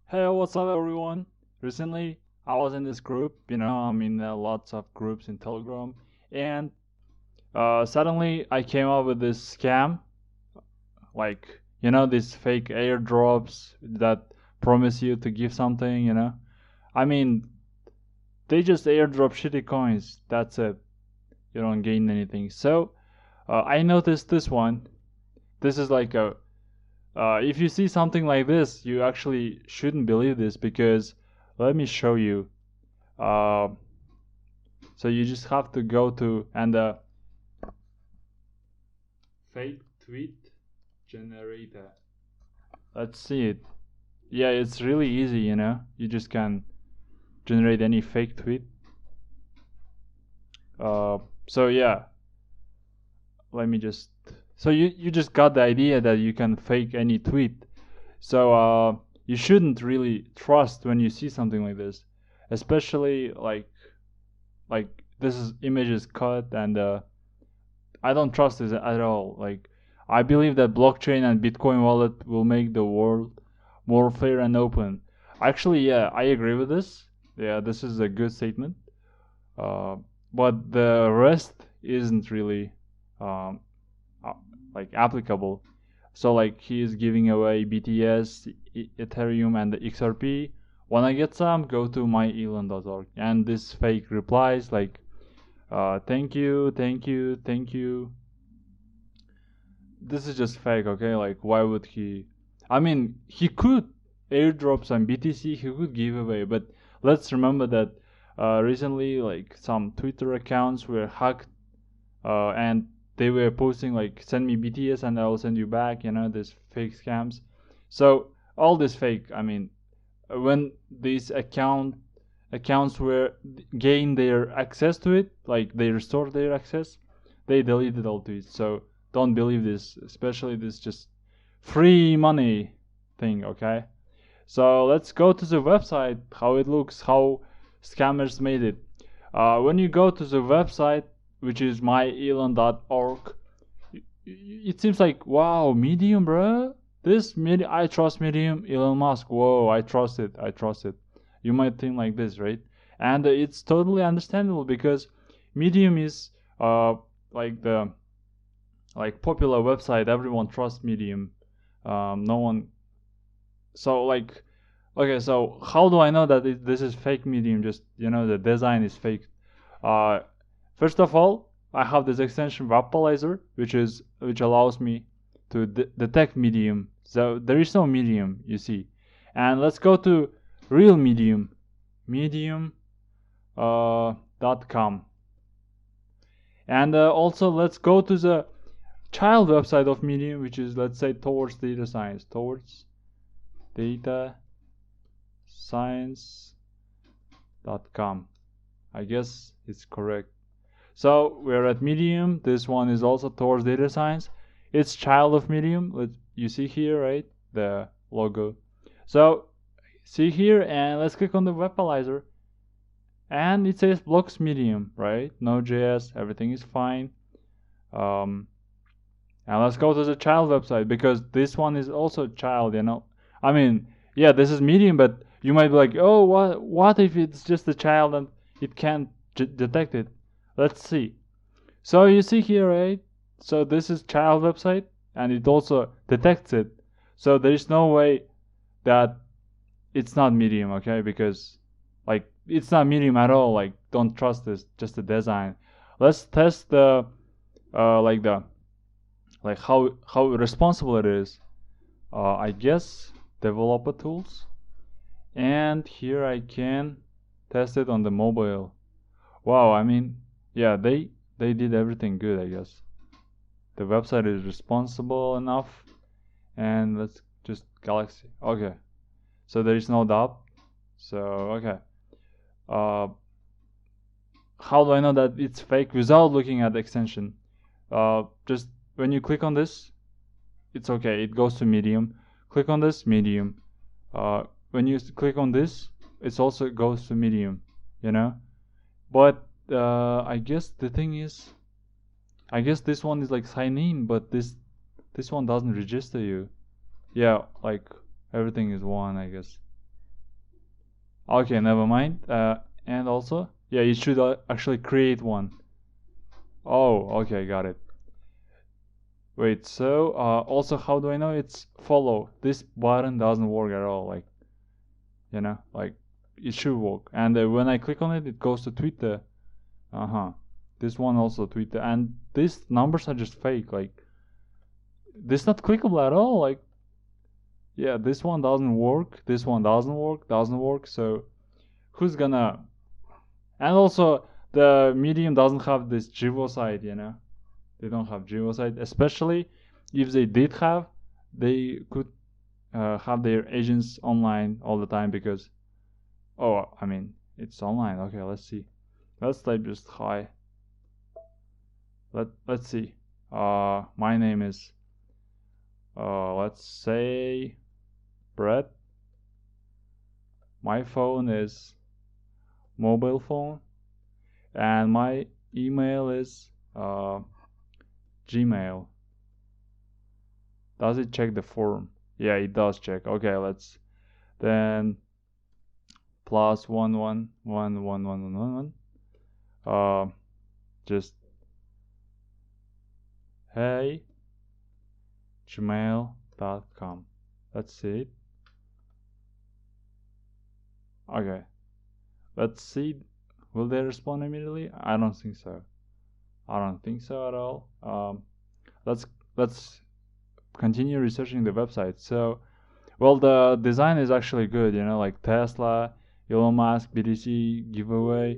Hey, what's up, everyone? Recently, I was in this group. I'm in lots of groups in Telegram, and suddenly I came up with this scam, like these fake airdrops that promise you to give something. I mean, they just airdrop shitty coins. That's it. You don't gain anything. So I noticed this one. This is like a if you see something like this, you actually shouldn't believe this because let me show you. Uh, so you just have to go to and fake tweet generator. Let's see it. Yeah, it's really easy, You just can generate any fake tweet. So yeah, let me just. So you just got the idea that you can fake any tweet. So you shouldn't really trust when you see something like this, especially like this is images cut and I don't trust this at all. Like, I believe that blockchain and Bitcoin wallet will make the world more fair and open. Actually, yeah, I agree with this. Yeah, this is a good statement. Uh, but the rest isn't really um, uh, like applicable. So like he is giving away BTS, Ethereum, and the XRP. When I get some, go to myelon.org. And this fake replies like, thank you, thank you, thank you. This is just fake, okay? Like, why would he? I mean, he could airdrop some BTC, he could give away, but let's remember that recently, like, some Twitter accounts were hacked, and they were posting like, "Send me BTS and I will send you back," these fake scams. So all this fake. I mean, when these accounts were gain their access to it, like they restored their access, they deleted all tweets. So don't believe this, especially this just free money thing. Okay, so let's go to the website, how it looks, how scammers made it. When you go to the website, which is myelon.org, it seems like, wow, Medium, bro. This Medium, I trust Medium. Elon Musk, whoa, I trust it. I trust it. You might think like this, right? And it's totally understandable because Medium is like the like popular website. Everyone trusts Medium. No one. So like, okay, so how do I know that this is fake Medium? Just the design is fake. Uh, First of all, I have this extension Vapalizer, which allows me to detect medium. So there is no medium, you see. And let's go to real medium, medium .com. And also let's go to the child website of Medium, which is, let's say, towards data science, towards data science.com. I guess it's correct. So we're at Medium. This one is also towards data science. It's child of Medium. You see here, right? The logo. So see here, and let's click on the Webalizer. And it says blocks Medium, right? Node.js, everything is fine. And let's go to the child website because this one is also child, I mean, yeah, this is Medium, but you might be like, oh, what if it's just a child and it can't detect it? Let's see. So you see here, right? So this is child website and it also detects it. So there is no way that it's not Medium, okay? Because like it's not Medium at all. Like, don't trust this, just the design. Let's test the like how responsible it is. I guess developer tools, and here I can test it on the mobile. Wow, I mean, yeah, they did everything good, I guess. The website is responsible enough, and let's just Galaxy. Okay, so there is no doubt. So okay, uh, how do I know that it's fake without looking at the extension? Just when you click on this, it's okay. It goes to Medium. Click on this, Medium. When you click on this, it also goes to Medium. You know, but I guess the thing is, I guess this one is like sign in, but this one doesn't register you. Yeah, like everything is one, I guess. Okay, never mind. And also, yeah, you should actually create one. Oh, okay, got it. Wait, so also how do I know it's follow? This button doesn't work at all. Like, like it should work. And when I click on it, it goes to Twitter. Uh-huh. This one also Twitter. And these numbers are just fake. Like, this not clickable at all. Like, yeah, this one doesn't work. This one doesn't work. So who's gonna? And also the Medium doesn't have this Jivo site. They don't have Jivo site. Especially if they did have, they could have their agents online all the time because I mean it's online. Okay, let's see. Let's type just hi. Let's see. My name is let's say Brett. My phone is mobile phone, and my email is Gmail. Does it check the form? Yeah, it does check. Okay, let's then plus 1111111. Just hey gmail.com. Let's see it. Okay, let's see. Will they respond immediately? I don't think so. I don't think so at all. Let's continue researching the website. So, well, the design is actually good. Like Tesla, Elon Musk, BTC giveaway.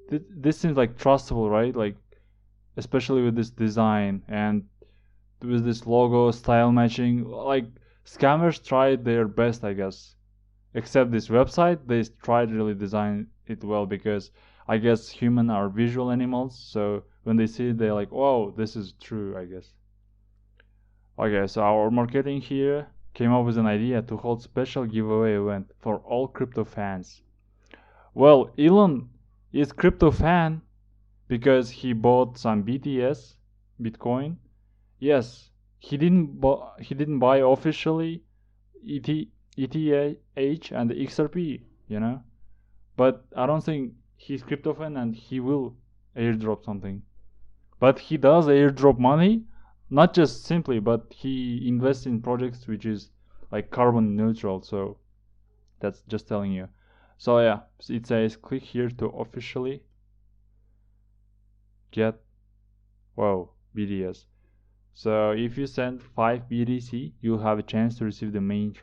This seems like trustable, right? Like, especially with this design and with this logo style matching. Like, scammers tried their best, I guess. Except this website, they tried really design it well because I guess humans are visual animals. So when they see it, they're like, "Whoa, this is true." I guess. Okay, so our marketing here came up with an idea to hold special giveaway event for all crypto fans. Well, Elon is crypto fan because he bought some BTS, Bitcoin. Yes, he didn't buy officially ETH and XRP, But I don't think he's crypto fan and he will airdrop something. But he does airdrop money, not just simply, but he invests in projects which is like carbon neutral. So that's just telling you. So yeah, it says click here to officially get BDS. So if you send 5 BTC, you'll have a chance to receive the main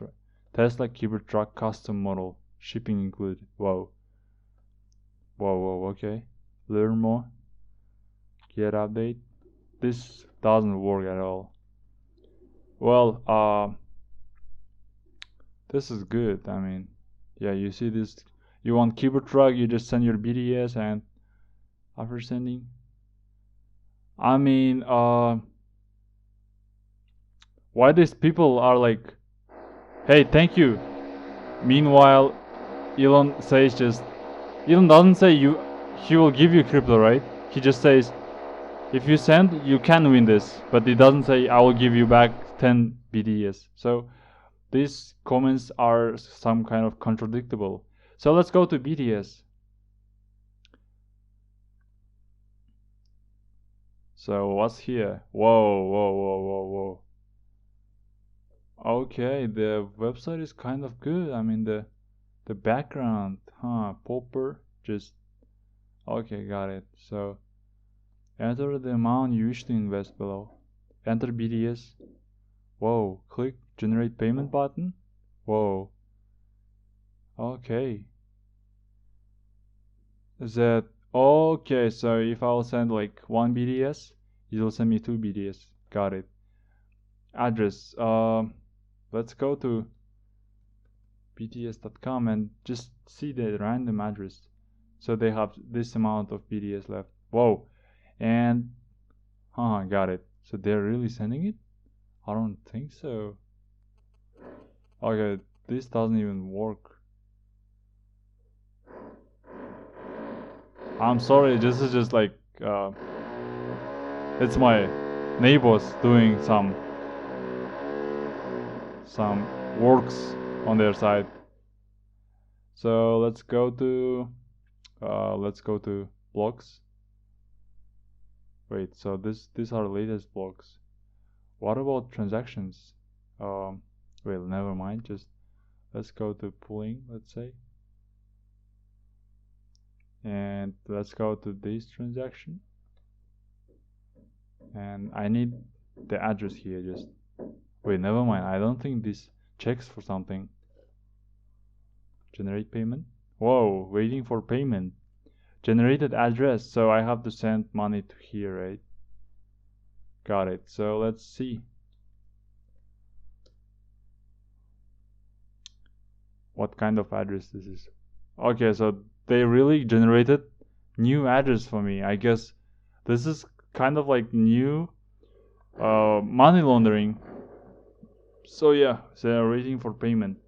Tesla Cybertruck custom model, shipping included. Whoa, okay. Learn more. Get update. This doesn't work at all. Well, this is good. I mean, yeah, you see this. You want Cybertruck, you just send your BTS, and after sending, I mean, why these people are like, hey, thank you. Meanwhile, Elon doesn't say he will give you crypto, right? He just says, if you send, you can win this, but it doesn't say I will give you back 10 BTS. So these comments are some kind of contradictable. So let's go to BTS. So what's here? Whoa. Okay, the website is kind of good. I mean the background, Popper, just okay, got it. So enter the amount you wish to invest below. Enter BTS. Whoa, click generate payment button. Whoa. Okay. Is that okay? So if I'll send like 1 BTS, it'll send me 2 BTS. Got it. Address. Let's go to bts.com and just see the random address. So they have this amount of BTS left. Whoa. And got it. So they're really sending it? I don't think so. Okay, this doesn't even work. I'm sorry, this is just like it's my neighbors doing some works on their side. So let's go to blogs. Wait, so these are latest blogs. What about transactions? Well, never mind. Just let's go to pooling, let's say, and let's go to this transaction. And I need the address here. Just wait, never mind. I don't think this checks for something. Generate payment. Whoa, waiting for payment. Generated address. So I have to send money to here, right? Got it. So let's see. What kind of address this is? Okay, so they really generated new address for me. I guess this is kind of like new money laundering. So yeah, they're waiting for payment.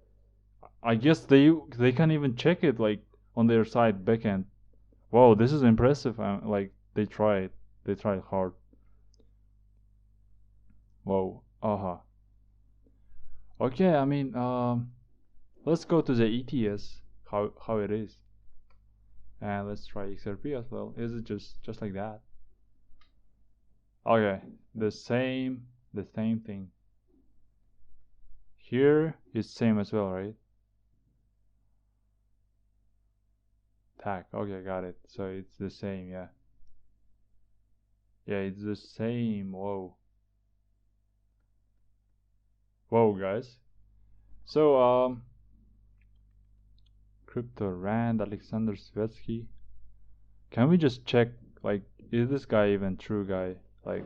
I guess they can even check it like on their side backend. Wow, this is impressive. Like they tried hard. Whoa, Okay, I mean, let's go to the ETS how it is, and let's try XRP as well. Is it just like that? Okay, the same thing. Here is same as well, right? Tag. Okay, got it. So it's the same, yeah. Yeah, it's the same. Whoa. Whoa, guys. So Crypto Rand, Alexander Svetsky. Can we just check, like, is this guy even true guy? Like,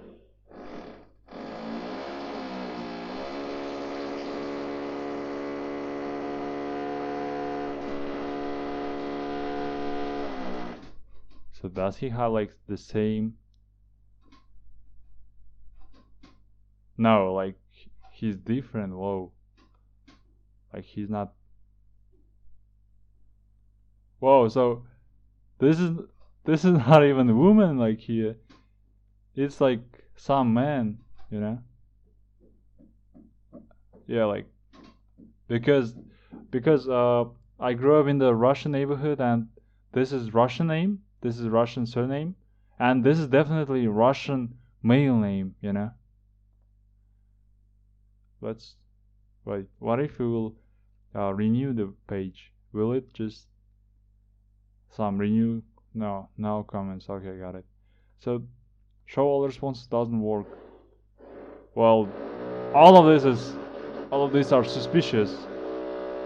so does he have like the same? No, like he's different. Whoa. Like he's not. Whoa. So this is not even a woman. Like here, it's like some man. You know. Yeah, like because I grew up in the Russian neighborhood, and this is Russian name, this is Russian surname, and this is definitely Russian male name. You know. Let's wait. What if we will renew the page? Will it just some renew? No comments. Okay, got it. So show all responses doesn't work. Well, all of these are suspicious.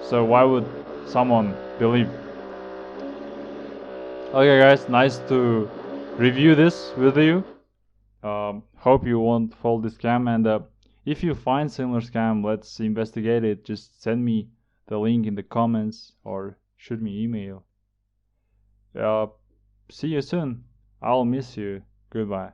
So why would someone believe? Okay, guys, nice to review this with you. Hope you won't fall this scam, and if you find similar scam, let's investigate it. Just send me the link in the comments or shoot me email. See you soon. I'll miss you. Goodbye.